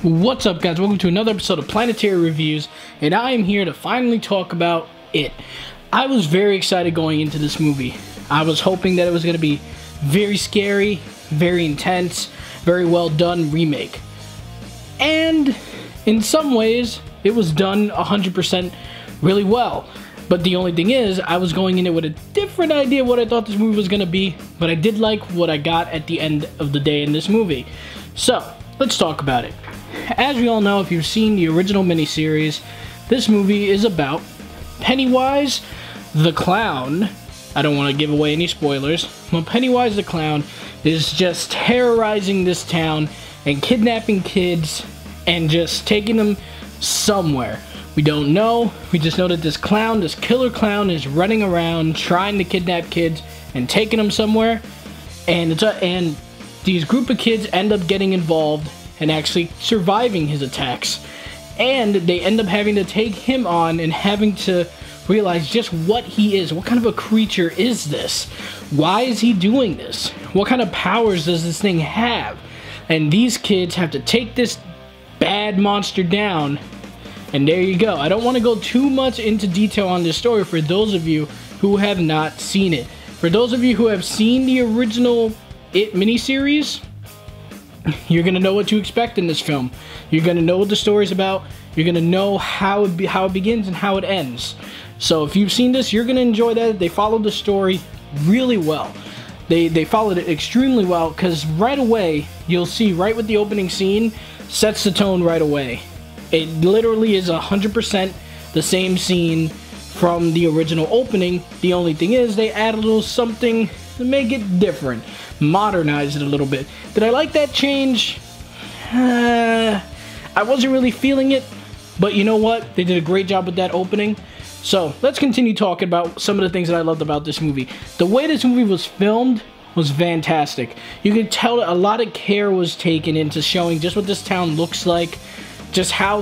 What's up, guys? Welcome to another episode of Planetary Reviews, and I am here to finally talk about it. I was very excited going into this movie. I was hoping that it was going to be very scary, very intense, very well done remake. And in some ways, it was done 100% really well. But the only thing is, I was going in it with a different idea of what I thought this movie was going to be, but I did like what I got at the end of the day in this movie. So, let's talk about it. As we all know, if you've seen the original miniseries, this movie is about Pennywise the Clown. I don't want to give away any spoilers, but Pennywise the Clown is just terrorizing this town and kidnapping kids and just taking them somewhere. We don't know. We just know that this clown, this killer clown, is running around trying to kidnap kids and taking them somewhere. And these group of kids end up getting involved and actually surviving his attacks. And they end up having to take him on and having to realize just what he is. What kind of a creature is this? Why is he doing this? What kind of powers does this thing have? And these kids have to take this bad monster down. And there you go. I don't want to go too much into detail on this story for those of you who have not seen it. For those of you who have seen the original It miniseries, you're going to know what to expect in this film. You're going to know what the story's about. You're going to know how it begins and how it ends. So if you've seen this, you're going to enjoy that. They followed the story really well. They followed it extremely well, because right away, you'll see right with the opening scene, sets the tone right away. It literally is 100% the same scene from the original opening. The only thing is, they add a little something to make it different. Modernize it a little bit. Did I like that change? I wasn't really feeling it, but you know what? They did a great job with that opening. So let's continue talking about some of the things that I loved about this movie. The way this movie was filmed was fantastic. You could tell that a lot of care was taken into showing just what this town looks like, just how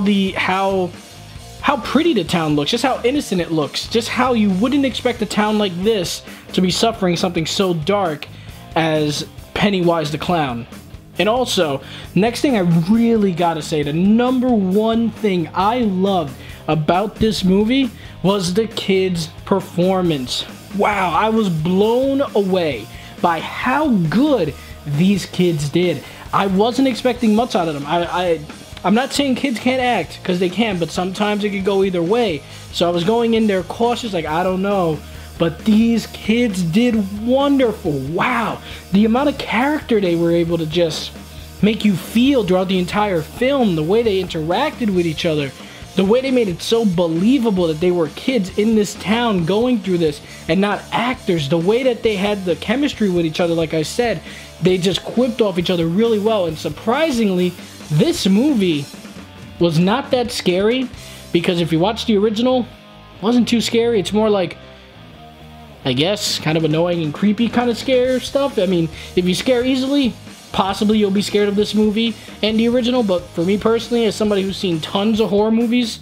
pretty the town looks, just how innocent it looks, just how you wouldn't expect a town like this to be suffering something so dark as Pennywise the Clown. And also, next thing I really gotta say, the number one thing I loved about this movie was the kids' performance. Wow, I was blown away by how good these kids did. I wasn't expecting much out of them. I'm not saying kids can't act, because they can, but sometimes it could go either way. So I was going in there cautious, like, I don't know. But these kids did wonderful. Wow. The amount of character they were able to just make you feel throughout the entire film, the way they interacted with each other, the way they made it so believable that they were kids in this town going through this and not actors, the way that they had the chemistry with each other, like I said, they just quipped off each other really well. And surprisingly, this movie was not that scary, because if you watch the original, it wasn't too scary. It's more like, I guess, kind of annoying and creepy kind of scare stuff. I mean, if you scare easily, possibly you'll be scared of this movie and the original, but for me personally, as somebody who's seen tons of horror movies,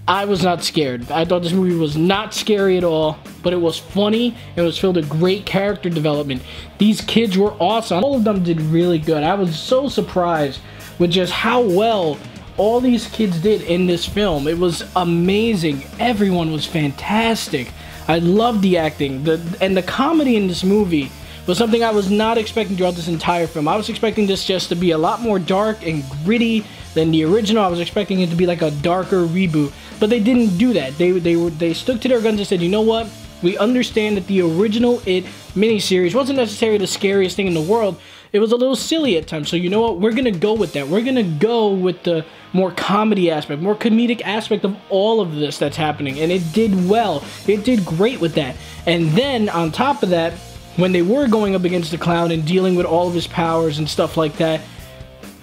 I was not scared. I thought this movie was not scary at all, but it was funny, and it was filled with great character development. These kids were awesome. All of them did really good. I was so surprised with just how well all these kids did in this film. It was amazing. Everyone was fantastic. I loved the acting. And the comedy in this movie was something I was not expecting throughout this entire film. I was expecting this just to be a lot more dark and gritty than the original. I was expecting it to be like a darker reboot, but they didn't do that. They stuck to their guns and said, you know what? We understand that the original It miniseries wasn't necessarily the scariest thing in the world. It was a little silly at times, so you know what? We're gonna go with that. We're gonna go with the more comedy aspect, more comedic aspect of all of this that's happening, and it did well. It did great with that. And then, on top of that, when they were going up against the clown and dealing with all of his powers and stuff like that,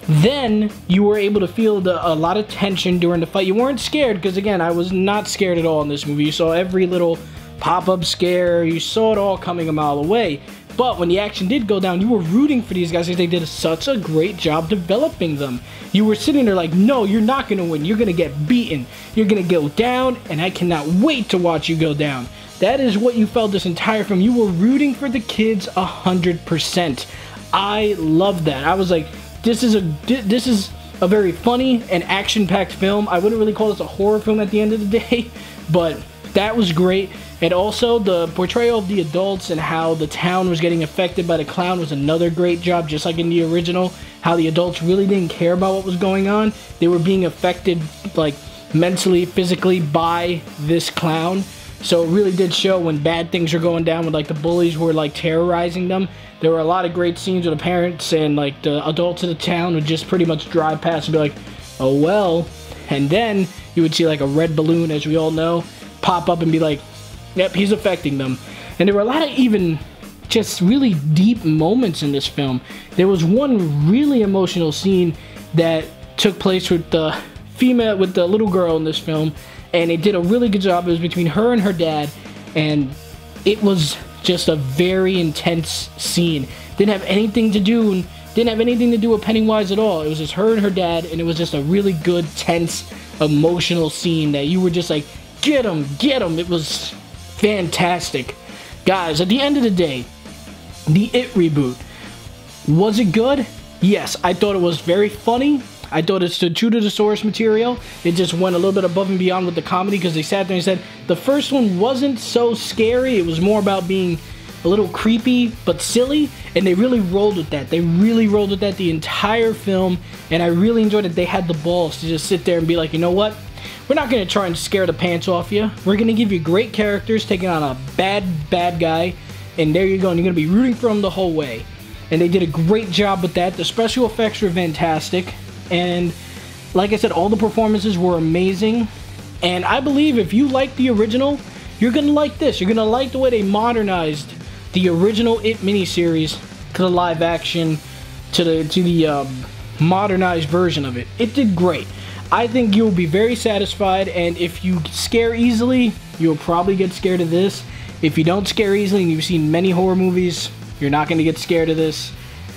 then you were able to feel a lot of tension during the fight. You weren't scared, because again, I was not scared at all in this movie. You saw every little pop-up scare. You saw it all coming a mile away. But when the action did go down, you were rooting for these guys because they did such a great job developing them. You were sitting there like, no, you're not going to win. You're going to get beaten. You're going to go down, and I cannot wait to watch you go down. That is what you felt this entire film. You were rooting for the kids 100%. I loved that. I was like, this is a very funny and action-packed film. I wouldn't really call this a horror film at the end of the day, but that was great. And also the portrayal of the adults and how the town was getting affected by the clown was another great job, just like in the original. How the adults really didn't care about what was going on. They were being affected like mentally, physically by this clown. So it really did show when bad things were going down, when like the bullies were like terrorizing them. There were a lot of great scenes where the parents and like the adults of the town would just pretty much drive past and be like, oh well. And then you would see like a red balloon, as we all know, pop up and be like, yep, he's affecting them. And there were a lot of even just really deep moments in this film. There was one really emotional scene that took place with the little girl in this film, and it did a really good job. It was between her and her dad, and it was just a very intense scene. Didn't have anything to do with Pennywise at all. It was just her and her dad, and it was just a really good, tense, emotional scene that you were just like, get him, get him. It was fantastic. Guys, at the end of the day, the It reboot, was it good? Yes, I thought it was very funny. I thought it stood true to the source material. It just went a little bit above and beyond with the comedy, because they sat there and said the first one wasn't so scary. It was more about being a little creepy but silly, and they really rolled with that. They really rolled with that the entire film, and I really enjoyed it. They had the balls to just sit there and be like, you know what? We're not going to try and scare the pants off you. We're going to give you great characters taking on a bad guy, and there you go, and you're going to be rooting for him the whole way. And they did a great job with that. The special effects were fantastic, and like I said, all the performances were amazing. And I believe if you like the original, you're going to like this. You're going to like the way they modernized the original It miniseries to the live action, to the modernized version of it. It did great. I think you'll be very satisfied, and if you scare easily, you'll probably get scared of this. If you don't scare easily and you've seen many horror movies, you're not going to get scared of this.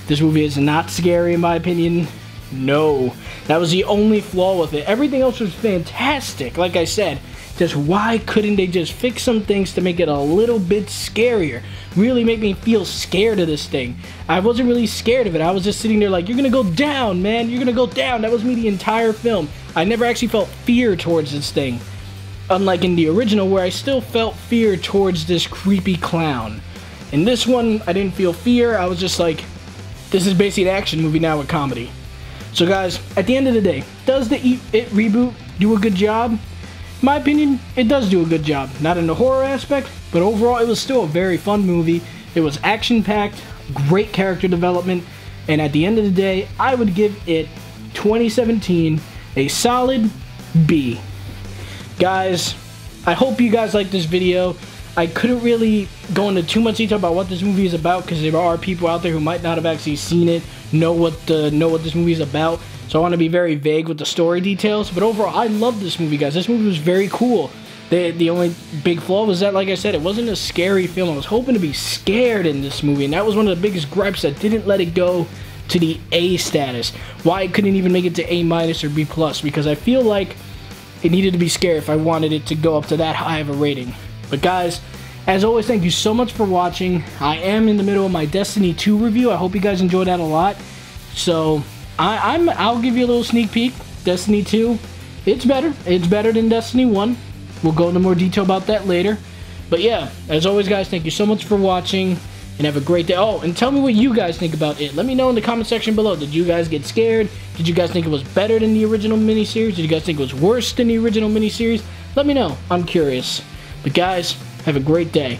This movie is not scary in my opinion. No. That was the only flaw with it. Everything else was fantastic. Like I said, just why couldn't they just fix some things to make it a little bit scarier? Really make me feel scared of this thing. I wasn't really scared of it. I was just sitting there like, you're gonna go down, man. You're gonna go down. That was me the entire film. I never actually felt fear towards this thing. Unlike in the original, where I still felt fear towards this creepy clown. In this one, I didn't feel fear. I was just like, this is basically an action movie now with comedy. So guys, at the end of the day, does the It reboot do a good job? In my opinion, it does do a good job. Not in the horror aspect, but overall it was still a very fun movie. It was action-packed, great character development, and at the end of the day, I would give it 2017 a solid B. Guys, I hope you guys liked this video. I couldn't really go into too much detail about what this movie is about, because there are people out there who might not have actually seen it, know what this movie is about. So I want to be very vague with the story details. But overall, I love this movie, guys. This movie was very cool. The only big flaw was that, like I said, it wasn't a scary film. I was hoping to be scared in this movie, and that was one of the biggest gripes that didn't let it go to the A status. Why it couldn't even make it to A- or B+, because I feel like it needed to be scary if I wanted it to go up to that high of a rating. But guys, as always, thank you so much for watching. I am in the middle of my Destiny 2 review. I hope you guys enjoyed that a lot. So I'll give you a little sneak peek. Destiny 2, it's better. It's better than Destiny 1. We'll go into more detail about that later. But yeah, as always, guys, thank you so much for watching, and have a great day. Oh, and tell me what you guys think about it. Let me know in the comment section below. Did you guys get scared? Did you guys think it was better than the original miniseries? Did you guys think it was worse than the original miniseries? Let me know. I'm curious. But guys, have a great day.